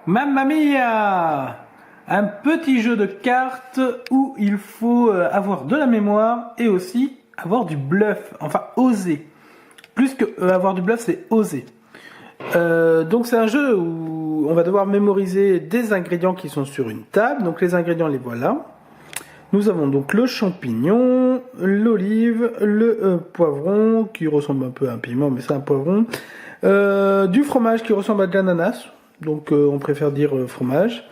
Mamma mia! Un petit jeu de cartes où il faut avoir de la mémoire et aussi avoir du bluff, enfin oser. Plus que avoir du bluff, c'est oser. Donc c'est un jeu où on va devoir mémoriser des ingrédients qui sont sur une table. Donc les ingrédients, les voilà. Nous avons donc le champignon, l'olive, le poivron qui ressemble un peu à un piment, mais c'est un poivron. Du fromage qui ressemble à de l'ananas, donc on préfère dire fromage.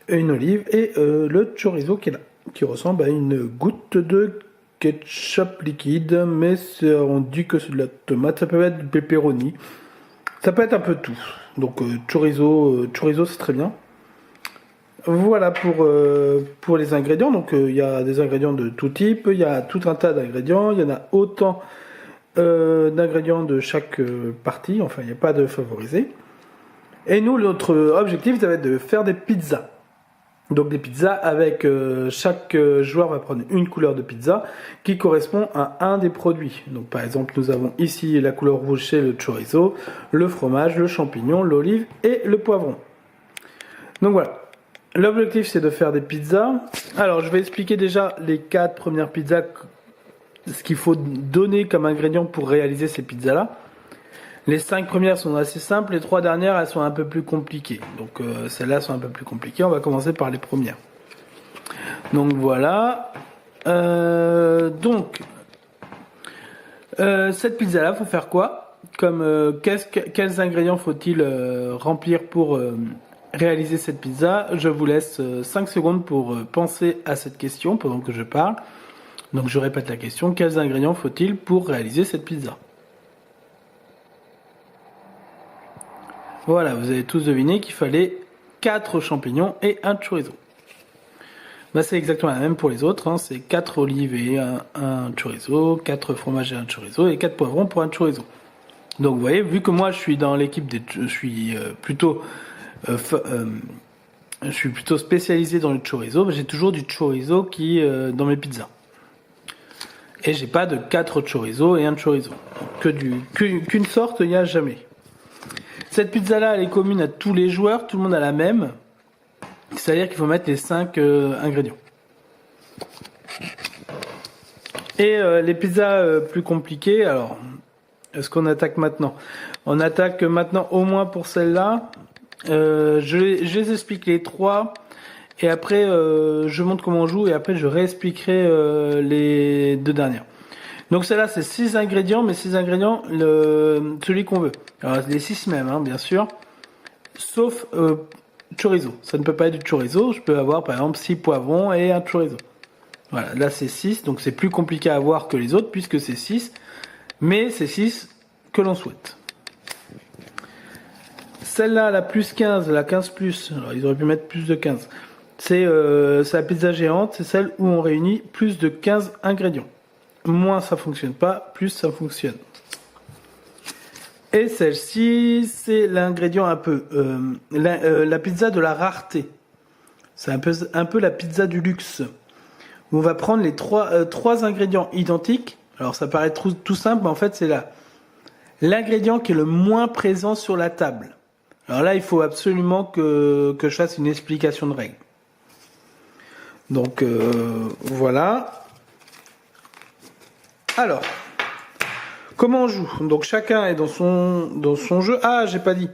Une olive et le chorizo qui est là, qui ressemble à une goutte de ketchup liquide, mais on dit que c'est de la tomate, ça peut être du pepperoni, ça peut être un peu tout. Donc chorizo c'est très bien. Voilà pour les ingrédients. Donc il y a des ingrédients de tout type, il y a tout un tas d'ingrédients, il y en a autant d'ingrédients de chaque partie, enfin il n'y a pas de favorisé. Et nous, notre objectif, ça va être de faire des pizzas. Donc des pizzas avec chaque joueur va prendre une couleur de pizza qui correspond à un des produits. Donc par exemple nous avons ici la couleur rouge, c'est le chorizo, le fromage, le champignon, l'olive et le poivron. Donc voilà. L'objectif c'est de faire des pizzas. Alors je vais expliquer déjà les 4 premières pizzas, ce qu'il faut donner comme ingrédient pour réaliser ces pizzas là. Les 5 premières sont assez simples, les 3 dernières elles sont un peu plus compliquées. Donc celles-là sont un peu plus compliquées, on va commencer par les premières. Donc voilà. Cette pizza-là, faut faire quoi? Comme quels ingrédients faut-il remplir pour réaliser cette pizza? Je vous laisse 5 secondes pour penser à cette question pendant que je parle. Donc je répète la question, quels ingrédients faut-il pour réaliser cette pizza? Voilà, vous avez tous deviné qu'il fallait 4 champignons et un chorizo. Bah, c'est exactement la même pour les autres, hein. C'est 4 olives et un chorizo, 4 fromages et un chorizo, et 4 poivrons pour un chorizo. Donc vous voyez, vu que moi je suis dans l'équipe je suis plutôt spécialisé dans le chorizo, bah, j'ai toujours du chorizo qui dans mes pizzas. Et j'ai pas de 4 chorizo et un chorizo. Qu'une sorte, il n'y a jamais. Cette pizza-là, elle est commune à tous les joueurs, tout le monde a la même. C'est-à-dire qu'il faut mettre les 5 ingrédients. Et les pizzas plus compliquées, alors, est-ce qu'on attaque maintenant? On attaque maintenant au moins pour celle-là. Je les explique les 3. Et après, je montre comment on joue. Et après, je réexpliquerai les 2 dernières. Donc celle-là, c'est 6 ingrédients, mais 6 ingrédients, celui qu'on veut. Alors les 6 mêmes, hein, bien sûr. Sauf chorizo. Ça ne peut pas être du chorizo. Je peux avoir, par exemple, 6 poivrons et un chorizo. Voilà, là c'est 6, donc c'est plus compliqué à avoir que les autres, puisque c'est 6. Mais c'est 6 que l'on souhaite. Celle-là, la plus 15, la 15 plus, alors ils auraient pu mettre plus de 15. C'est la pizza géante, c'est celle où on réunit plus de 15 ingrédients. Moins ça fonctionne pas, plus ça fonctionne. Et celle-ci, c'est l'ingrédient un peu la pizza de la rareté. C'est un peu la pizza du luxe. Où on va prendre les trois ingrédients identiques. Alors ça paraît tout simple, mais en fait c'est l'ingrédient qui est le moins présent sur la table. Alors là, il faut absolument que je fasse une explication de règle. Donc voilà. Alors, comment on joue? Donc chacun est dans son jeu. Ah, j'ai pas dit.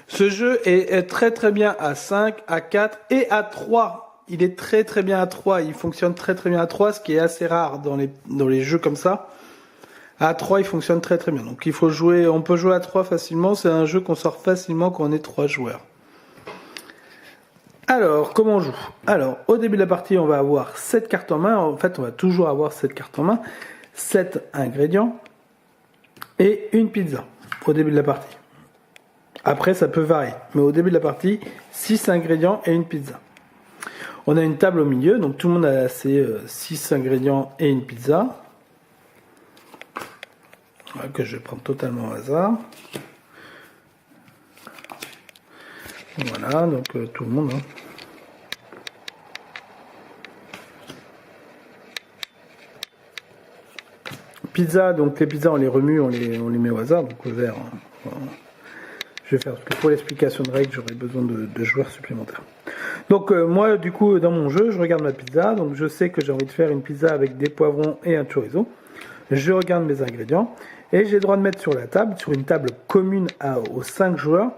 Ce jeu est très très bien à 5, à 4 et à 3. Il est très très bien à 3. Il fonctionne très très bien à 3, ce qui est assez rare dans les jeux comme ça. À 3, il fonctionne très très bien. Donc il faut jouer, on peut jouer à 3 facilement. C'est un jeu qu'on sort facilement quand on est 3 joueurs. Alors, comment on joue? Alors, au début de la partie, on va avoir 7 cartes en main. En fait, on va toujours avoir 7 cartes en main. 7 ingrédients et une pizza au début de la partie. Après, ça peut varier. Mais au début de la partie, 6 ingrédients et une pizza. On a une table au milieu, donc tout le monde a ses 6 ingrédients et une pizza. Voilà, que je vais prendre totalement au hasard. Voilà, donc tout le monde. Hein. Pizza, donc les pizzas on les remue, on les met au hasard, donc au vert. Hein. Je vais faire, parce que pour l'explication de règles, j'aurai besoin de joueurs supplémentaires. Donc moi, du coup, dans mon jeu, je regarde ma pizza. Donc je sais que j'ai envie de faire une pizza avec des poivrons et un chorizo. Je regarde mes ingrédients. Et j'ai le droit de mettre sur la table, sur une table commune aux 5 joueurs,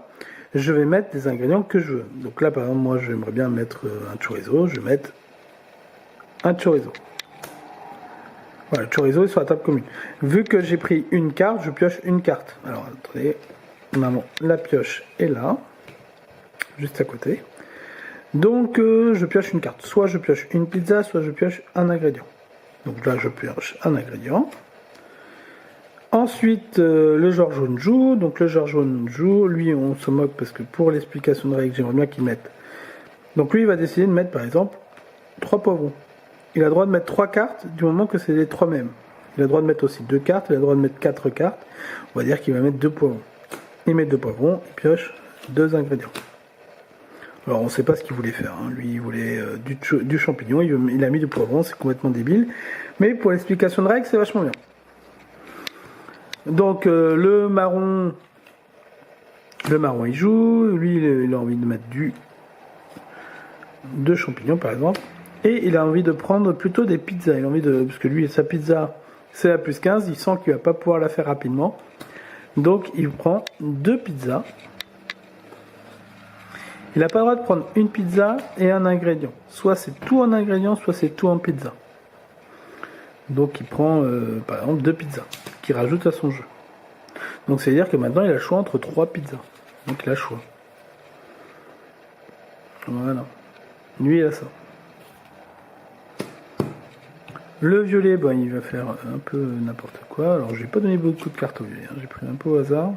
je vais mettre des ingrédients que je veux. Donc là, par exemple, moi, j'aimerais bien mettre un chorizo. Je vais mettre un chorizo. Voilà, le chorizo est sur la table commune. Vu que j'ai pris une carte, je pioche une carte. Alors, attendez. Maman, la pioche est là, juste à côté. Donc, je pioche une carte. Soit je pioche une pizza, soit je pioche un ingrédient. Donc là, je pioche un ingrédient. Ensuite, le joueur jaune joue. Donc le joueur jaune joue. Lui, on se moque parce que pour l'explication de règles, j'aimerais bien qu'il mette. Donc lui, il va décider de mettre, par exemple, 3 poivrons. Il a le droit de mettre 3 cartes du moment que c'est les 3 mêmes. Il a le droit de mettre aussi 2 cartes. Il a le droit de mettre 4 cartes. On va dire qu'il va mettre 2 poivrons. Il met 2 poivrons, il pioche 2 ingrédients. Alors on ne sait pas ce qu'il voulait faire, hein. Lui il voulait du champignon, il a mis du poivron, c'est complètement débile. Mais pour l'explication de règles, c'est vachement bien. Donc le marron il joue, lui il a envie de mettre 2 champignons par exemple. Et il a envie de prendre plutôt des pizzas, il a envie de, parce que lui sa pizza c'est la plus 15, il sent qu'il va pas pouvoir la faire rapidement. Donc il prend 2 pizzas. Il n'a pas le droit de prendre une pizza et un ingrédient. Soit c'est tout en ingrédient, soit c'est tout en pizza. Donc il prend par exemple 2 pizzas qu'il rajoute à son jeu. Donc c'est à dire que maintenant il a le choix entre 3 pizzas. Donc il a le choix. Voilà. Lui il a ça. Le violet, ben, il va faire un peu n'importe quoi. Alors, je vais pas donné beaucoup de cartes au violet. Hein. J'ai pris un peu au hasard.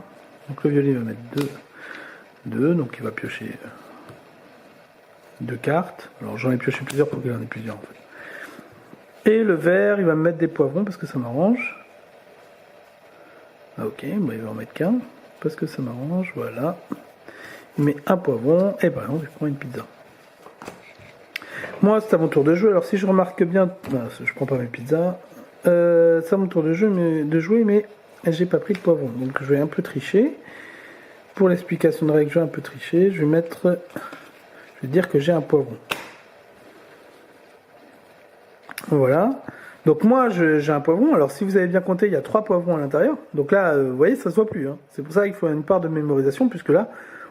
Donc, le violet va mettre 2. Donc, il va piocher 2 cartes. Alors, j'en ai pioché plusieurs pour qu'il en ait plusieurs, en fait. Et le vert, il va me mettre des poivrons parce que ça m'arrange. Ah, ok, ben, il va en mettre qu'un parce que ça m'arrange. Voilà. Il met un poivron. Et par exemple, il prend une pizza. Moi, c'est à mon tour de jouer. Alors, si je remarque bien, je prends pas mes pizzas. C'est à mon tour de jouer, mais j'ai pas pris de poivron. Donc, je vais un peu tricher. Pour l'explication de règle, je vais un peu tricher. Je vais dire que j'ai un poivron. Voilà. Donc, moi, j'ai un poivron. Alors, si vous avez bien compté, il y a 3 poivrons à l'intérieur. Donc là, vous voyez, ça se voit plus. Hein. C'est pour ça qu'il faut une part de mémorisation, puisque là,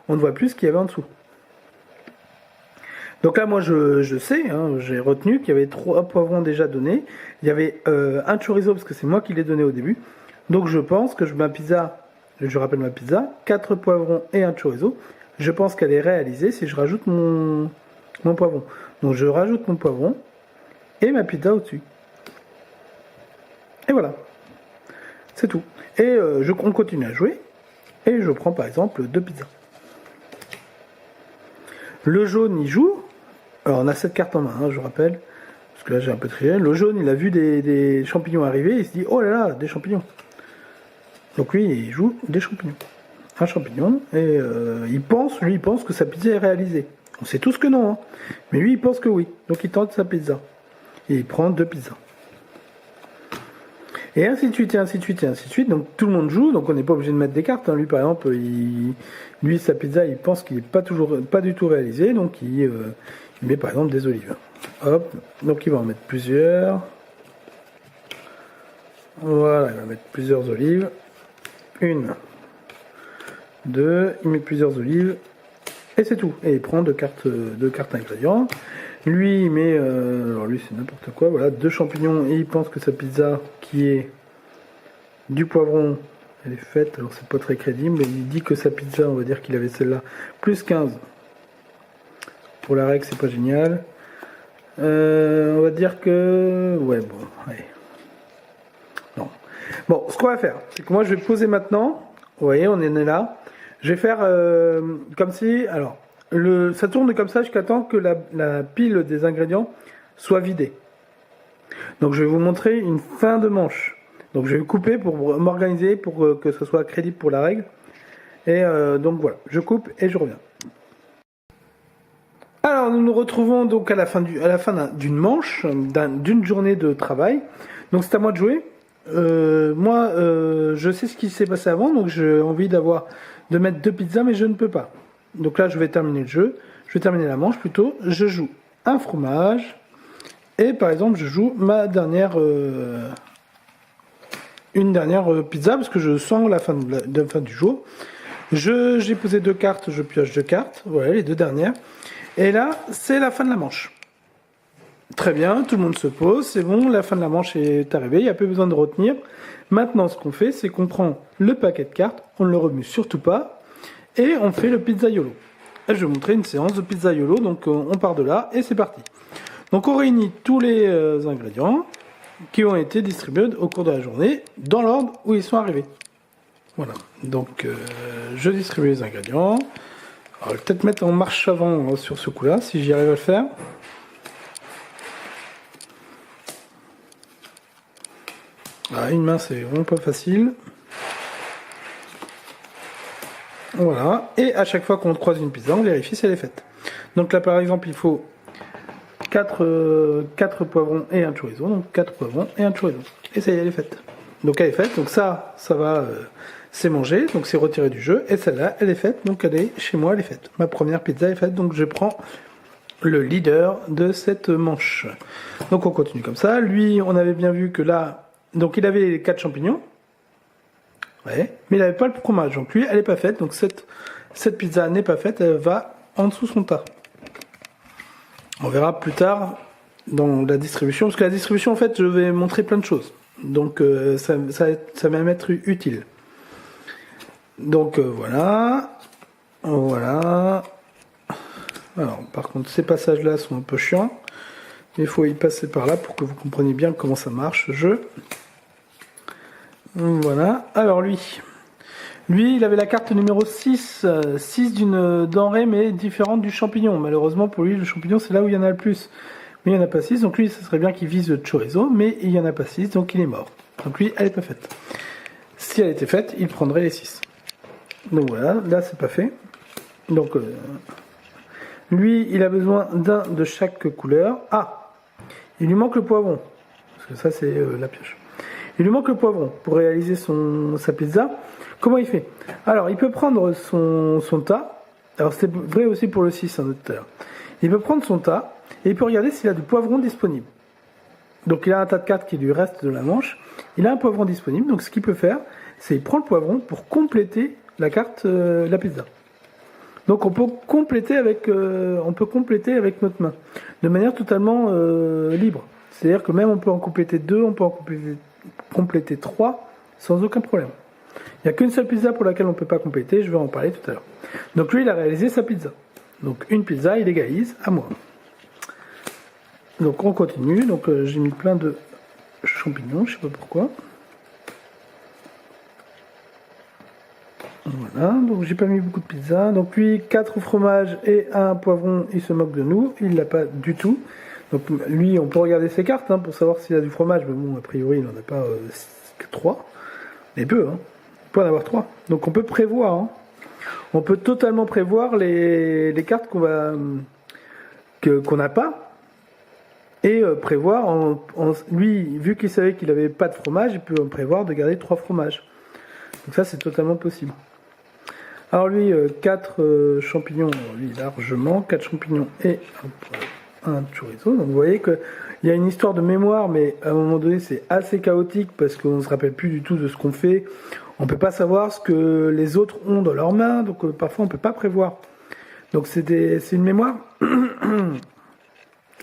on ne voit plus ce qu'il y avait en dessous. Donc là, moi, je sais, hein, j'ai retenu qu'il y avait 3 poivrons déjà donnés. Il y avait un chorizo, parce que c'est moi qui l'ai donné au début. Donc je pense que ma pizza, je rappelle ma pizza, 4 poivrons et un chorizo. Je pense qu'elle est réalisée si je rajoute mon poivron. Donc je rajoute mon poivron et ma pizza au-dessus. Et voilà. C'est tout. Et on continue à jouer. Et je prends par exemple 2 pizzas. Le jaune, il joue. Alors on a 7 cartes en main, hein, je rappelle. Parce que là j'ai un peu trié. Le jaune, il a vu des champignons arriver. Il se dit, oh là là, des champignons. Donc lui, il joue des champignons. Un champignon. Et il pense que sa pizza est réalisée. On sait tous que non. Hein. Mais lui, il pense que oui. Donc il tente sa pizza. Et il prend 2 pizzas. Et ainsi de suite, et ainsi de suite, et ainsi de suite. Donc tout le monde joue, donc on n'est pas obligé de mettre des cartes. Hein. Lui par exemple, lui sa pizza, il pense qu'il n'est pas du tout réalisé, donc il met par exemple des olives. Hop, donc il va en mettre plusieurs. Voilà, il va mettre plusieurs olives. 1, 2, il met plusieurs olives. Et c'est tout. Et il prend 2 cartes ingrédients. Lui, il met, alors lui c'est n'importe quoi, voilà, 2 champignons et il pense que sa pizza qui est du poivron, elle est faite, alors c'est pas très crédible, mais il dit que sa pizza, on va dire qu'il avait celle-là, plus 15. Pour la règle, c'est pas génial. On va dire que, ouais, bon, allez. Non. Bon, ce qu'on va faire, c'est que moi je vais poser maintenant, vous voyez, on est là. Je vais faire comme si, alors, ça tourne comme ça jusqu'à temps que la pile des ingrédients soit vidée. Donc je vais vous montrer une fin de manche. Donc je vais couper pour m'organiser pour que ce soit crédible pour la règle. Et donc voilà, je coupe et je reviens. Alors nous nous retrouvons donc à la fin d'une manche, d'une journée de travail. Donc c'est à moi de jouer. Moi je sais ce qui s'est passé avant, donc j'ai envie de de mettre 2 pizzas, mais je ne peux pas. Donc là, je vais terminer le jeu. Je vais terminer la manche plutôt. Je joue un fromage. Et par exemple, je joue ma dernière... une dernière pizza, parce que je sens la fin du jour. J'ai posé 2 cartes, je pioche 2 cartes. Voilà, les 2 dernières. Et là, c'est la fin de la manche. Très bien, tout le monde se pose, c'est bon, la fin de la manche est arrivée, il n'y a plus besoin de retenir. Maintenant, ce qu'on fait, c'est qu'on prend le paquet de cartes, on ne le remue surtout pas, et on fait le pizzaiolo. Et je vais vous montrer une séance de pizzaiolo, donc on part de là, et c'est parti. Donc on réunit tous les ingrédients qui ont été distribués au cours de la journée, dans l'ordre où ils sont arrivés. Voilà, donc je distribue les ingrédients. Alors, je vais peut-être mettre en marche avant sur ce coup-là, si j'y arrive à le faire. Ah, une main, c'est vraiment pas facile. Voilà. Et à chaque fois qu'on croise une pizza, on vérifie si elle est faite. Donc là, par exemple, il faut 4 poivrons et un chorizo. Donc 4 poivrons et un chorizo. Et ça y est, elle est faite. Donc elle est faite. Donc ça va, c'est mangé. Donc c'est retiré du jeu. Et celle-là, elle est faite. Donc elle est chez moi, elle est faite. Ma première pizza est faite. Donc je prends le leader de cette manche. Donc on continue comme ça. Lui, on avait bien vu que là, donc il avait les 4 champignons. Ouais, mais il n'avait pas le fromage. Donc lui, elle n'est pas faite. Donc cette pizza n'est pas faite. Elle va en dessous son tas. On verra plus tard dans la distribution. Parce que la distribution, en fait, je vais montrer plein de choses. Donc ça va m'être utile. Donc voilà. Voilà. Alors, par contre, ces passages-là sont un peu chiants. Il faut y passer par là pour que vous compreniez bien comment ça marche, ce jeu. Voilà. Alors lui, il avait la carte numéro 6. 6 d'une denrée, mais différente du champignon. Malheureusement, pour lui, le champignon, c'est là où il y en a le plus. Mais il n'y en a pas 6. Donc lui, ça serait bien qu'il vise le chorizo, mais il n'y en a pas 6, donc il est mort. Donc lui, elle n'est pas faite. Si elle était faite, il prendrait les 6. Donc voilà, là, c'est pas fait. Donc, lui, il a besoin d'un de chaque couleur. Ah, il lui manque le poivron. Parce que ça, c'est la pioche. Il lui manque le poivron pour réaliser sa pizza. Comment il fait? Alors, il peut prendre son tas. Alors, c'est vrai aussi pour le 6, hein, de tout à l'heure. Il peut prendre son tas et il peut regarder s'il a du poivron disponible. Donc, il a un tas de cartes qui lui reste de la manche. Il a un poivron disponible. Donc, ce qu'il peut faire, c'est il prend le poivron pour compléter la carte, la pizza. Donc, on peut compléter avec notre main. De manière totalement libre. C'est-à-dire que même on peut en compléter 2, on peut en compléter 3 sans aucun problème. Il n'y a qu'une seule pizza pour laquelle on ne peut pas compléter, je vais en parler tout à l'heure. Donc lui, il a réalisé sa pizza. Donc une pizza, il égalise à moi. Donc on continue, donc j'ai mis plein de champignons, je ne sais pas pourquoi. Voilà, donc j'ai pas mis beaucoup de pizza. Donc lui, 4 fromages et un poivron, il se moque de nous, il l'a pas du tout. Donc lui, on peut regarder ses cartes hein, pour savoir s'il a du fromage, mais bon, a priori, il n'en a pas que 3. Mais peu, hein. Il peut en avoir 3. Donc on peut prévoir. Hein. On peut totalement prévoir les cartes qu'on n'a pas. Et prévoir, lui, vu qu'il savait qu'il n'avait pas de fromage, il peut prévoir de garder 3 fromages. Donc ça, c'est totalement possible. Alors lui, 4 champignons, lui largement, 4 champignons et un chorizo. Donc vous voyez qu'il y a une histoire de mémoire, mais à un moment donné, c'est assez chaotique parce qu'on ne se rappelle plus du tout de ce qu'on fait. On ne peut pas savoir ce que les autres ont dans leurs mains, donc parfois on ne peut pas prévoir. Donc c'est une mémoire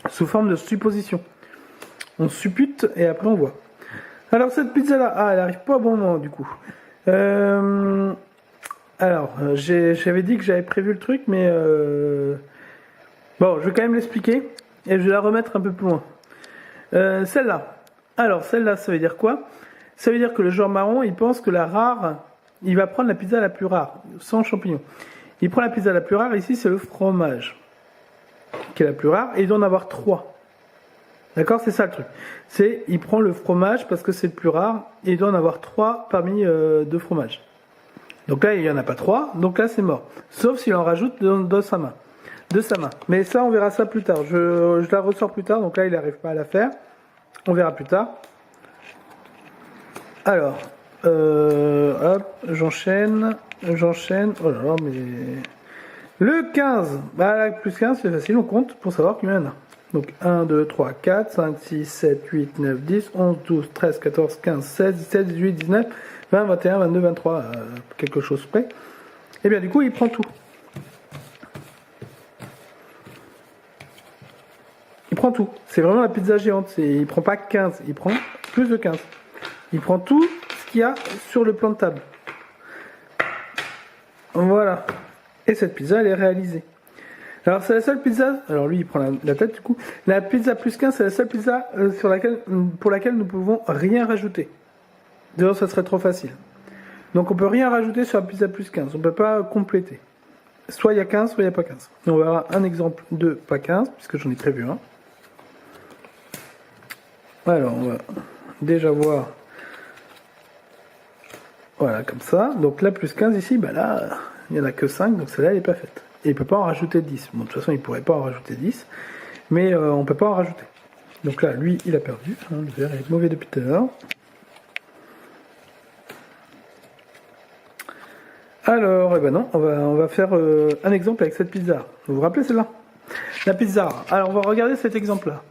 sous forme de supposition. On suppute et après on voit. Alors cette pizza-là, elle n'arrive pas au bon moment du coup. Alors, j'avais dit que j'avais prévu le truc, mais bon, je vais quand même l'expliquer et je vais la remettre un peu plus loin. Celle-là. Alors, celle-là, ça veut dire quoi? Ça veut dire que le joueur marron, il pense que la rare, il va prendre la pizza la plus rare, sans champignons. Il prend la pizza la plus rare, ici, c'est le fromage, qui est la plus rare, et il doit en avoir 3. D'accord? C'est ça le truc. Il prend le fromage parce que c'est le plus rare, et il doit en avoir 3 parmi 2 fromages. Donc là, il n'y en a pas 3, donc là, c'est mort. Sauf s'il en rajoute de sa main. Mais ça, on verra ça plus tard. Je la ressors plus tard, donc là, il n'arrive pas à la faire. On verra plus tard. Alors, hop, j'enchaîne. j'enchaîne. Oh là là, mais... Le 15, bah la plus 15, c'est facile, on compte pour savoir combien il y en a. Donc 1, 2, 3, 4, 5, 6, 7, 8, 9, 10, 11, 12, 13, 14, 15, 16, 17, 18, 19, 20, 21, 22, 23, quelque chose près. Et bien du coup, il prend tout. Il prend tout. C'est vraiment la pizza géante. Il prend pas 15, il prend plus de 15. Il prend tout ce qu'il y a sur le plan de table. Voilà. Et cette pizza, elle est réalisée. Alors, c'est la seule pizza... Alors, lui, il prend la tête, du coup. La pizza plus 15, c'est la seule pizza pour laquelle nous pouvons rien rajouter. D'ailleurs, ça serait trop facile. Donc, on peut rien rajouter sur la pizza plus 15. On peut pas compléter. Soit il y a 15, soit il n'y a pas 15. On verra un exemple de pas 15, puisque j'en ai prévu un. Alors, on va déjà voir... Voilà, comme ça. Donc, la plus 15 ici, bah là, il n'y en a que 5, donc celle-là, elle n'est pas faite. Et il ne peut pas en rajouter 10. Bon, de toute façon, il ne pourrait pas en rajouter 10. Mais on ne peut pas en rajouter. Donc là, lui, il a perdu. Hein, le verre est mauvais depuis tout à l'heure. Alors, eh ben non, on va faire un exemple avec cette pizza. Vous vous rappelez celle-là? La pizza. Alors, on va regarder cet exemple-là.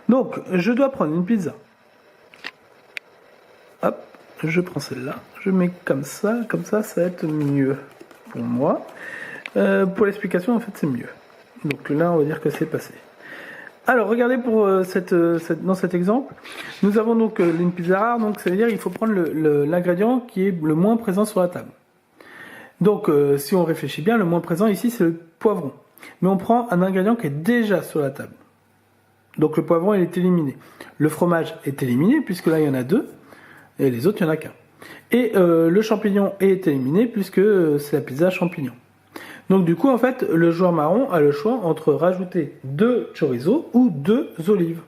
Donc, je dois prendre une pizza. Hop, je prends celle-là. Je mets comme ça, ça va être mieux pour moi. Pour l'explication, en fait, c'est mieux. Donc là, on va dire que c'est passé. Alors, regardez pour dans cet exemple, nous avons donc une pizza rare, donc ça veut dire qu'il faut prendre l'ingrédient qui est le moins présent sur la table. Donc, si on réfléchit bien, le moins présent ici, c'est le poivron. Mais on prend un ingrédient qui est déjà sur la table. Donc, le poivron, il est éliminé. Le fromage est éliminé, puisque là, il y en a 2, et les autres, il n'y en a qu'un. Et le champignon est éliminé, puisque c'est la pizza champignon. Donc du coup, en fait, le joueur marron a le choix entre rajouter 2 chorizo ou 2 olives.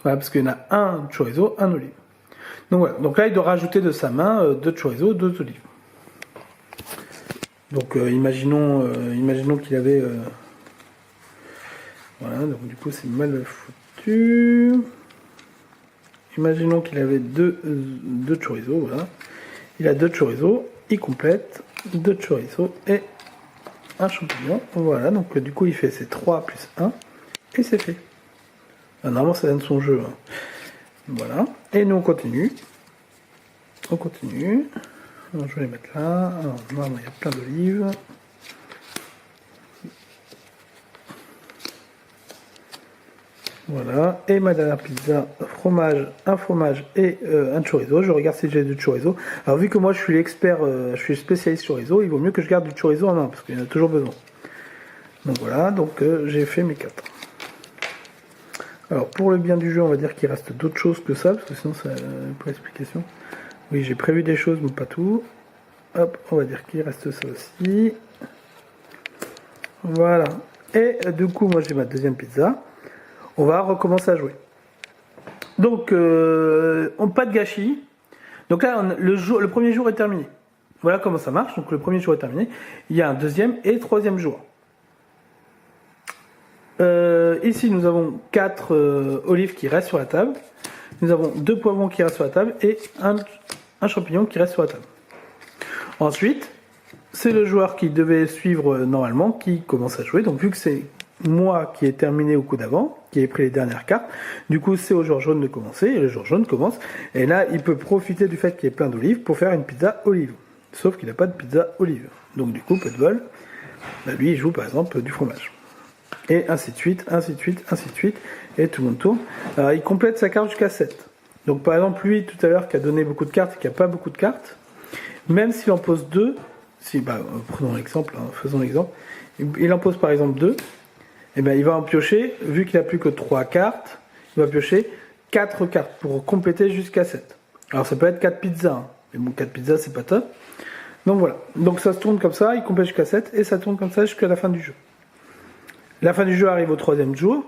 Voilà, parce qu'il y en a un chorizo, un olive. Donc voilà, donc là, il doit rajouter de sa main 2 chorizo, 2 olives. Donc imaginons qu'il avait... Voilà, donc du coup, c'est mal foutu. Imaginons qu'il avait 2 chorizo, voilà. Il a 2 chorizo, il complète 2 chorizo et un champignon. Voilà, donc du coup il fait ses 3 plus 1 et c'est fait. Normalement ça donne son jeu. Hein. Voilà. Et nous on continue. On continue. Alors, je vais les mettre là. Alors, normalement il y a plein d'olives. Voilà. Et ma dernière pizza, un fromage et un chorizo. Je regarde si j'ai du chorizo. Alors vu que moi je suis l'expert, je suis spécialiste chorizo, il vaut mieux que je garde du chorizo en main parce qu'il y en a toujours besoin. Donc voilà, donc j'ai fait mes 4. Alors pour le bien du jeu, on va dire qu'il reste d'autres choses que ça, parce que sinon ça pour l'explication. Oui, j'ai prévu des choses, mais pas tout. Hop, on va dire qu'il reste ça aussi. Voilà. Et du coup, moi j'ai ma deuxième pizza. On va recommencer à jouer. Donc, pas de gâchis. Donc là, le premier jour est terminé. Voilà comment ça marche. Donc le premier jour est terminé. Il y a un deuxième et troisième jour. Ici, nous avons 4 olives qui restent sur la table. Nous avons 2 poivrons qui restent sur la table et un champignon qui reste sur la table. Ensuite, c'est le joueur qui devait suivre normalement qui commence à jouer. Donc vu que c'est moi qui ai terminé au coup d'avant, qui ai pris les dernières cartes, du coup c'est au joueur jaune de commencer, et le joueur jaune commence, et là il peut profiter du fait qu'il y ait plein d'olives pour faire une pizza olive. Sauf qu'il n'a pas de pizza olive. Donc du coup, peu de bol, bah, lui il joue par exemple du fromage. Et ainsi de suite, ainsi de suite, ainsi de suite, et tout le monde tourne. Alors il complète sa carte jusqu'à 7. Donc par exemple lui tout à l'heure qui a donné beaucoup de cartes et qui n'a pas beaucoup de cartes, même s'il en pose 2, prenons l'exemple, hein, faisons l'exemple, il en pose par exemple 2, et ben il va en piocher, vu qu'il n'a plus que 3 cartes, il va piocher 4 cartes pour compléter jusqu'à 7. Alors ça peut être 4 pizzas, hein, mais bon 4 pizzas c'est pas top. Donc voilà, donc ça se tourne comme ça, il complète jusqu'à 7, et ça tourne comme ça jusqu'à la fin du jeu. La fin du jeu arrive au 3e jour,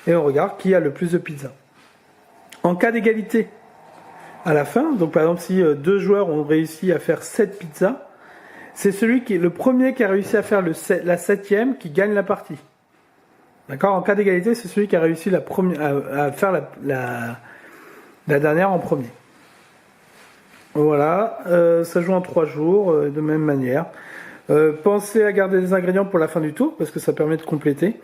et on regarde qui a le plus de pizzas. En cas d'égalité, à la fin, donc par exemple si 2 joueurs ont réussi à faire 7 pizzas, c'est celui qui est le premier qui a réussi à faire la 7e qui gagne la partie. D'accord? En cas d'égalité, c'est celui qui a réussi à faire la dernière en premier. Voilà, ça joue en 3 jours, de même manière. Pensez à garder des ingrédients pour la fin du tour, parce que ça permet de compléter.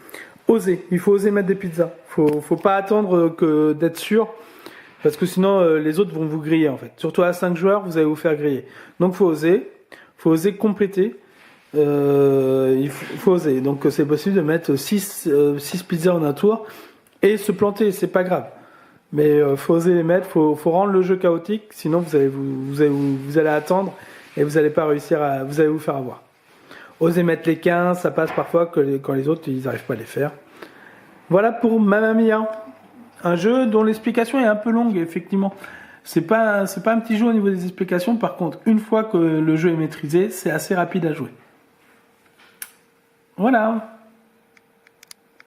Osez, il faut oser mettre des pizzas. Faut pas attendre d'être sûr, parce que sinon les autres vont vous griller en fait. Surtout à 5 joueurs, vous allez vous faire griller. Donc faut oser compléter. Il faut oser. Donc c'est possible de mettre 6 pizzas en un tour et se planter, c'est pas grave. Mais faut oser les mettre, faut rendre le jeu chaotique, sinon vous allez attendre et vous allez pas réussir vous allez vous faire avoir. Osez mettre les 15, ça passe parfois quand les autres ils arrivent pas à les faire. Voilà pour Mamma Mia, un jeu dont l'explication est un peu longue effectivement. C'est pas un petit jeu au niveau des explications, par contre une fois que le jeu est maîtrisé, c'est assez rapide à jouer. Voilà.